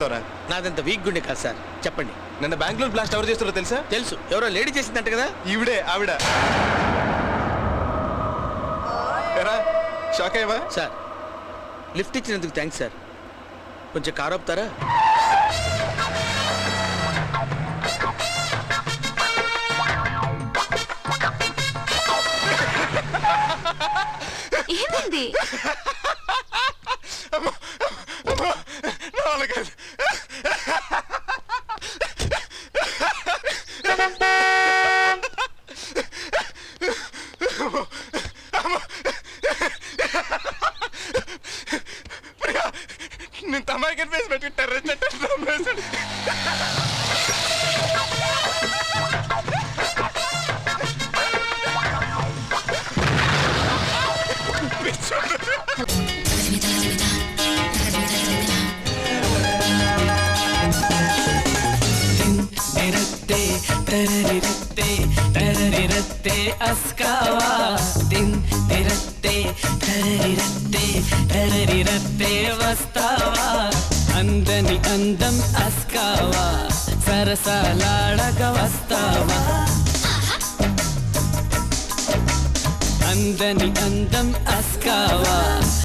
నాదంత week గుండె కాదు sir. చెప్పండి. నిన్న బెంగళూరు బ్లాస్ట్ ఎవరు చేస్తారో తెలుసా? తెలుసు. ఎవరో లేడీ చేసిందంట కదా. ఆవిడ ఎరా షాక్ అయ్యవా? సార్ లిఫ్ట్ ఇచ్చినందుకు థ్యాంక్స్ సార్. కొంచెం కారు ఆపుతారా? ఏమైంది? నేను తమాయికని ఫేస్ పెట్టి టెర్రరిస్ట్ అస్కావా దిన్ తిరత్తే తరరిరత్తే వస్తావా అందని అందం అస్కావా సరసాలాడక వస్తావా అందని అందం అస్కావా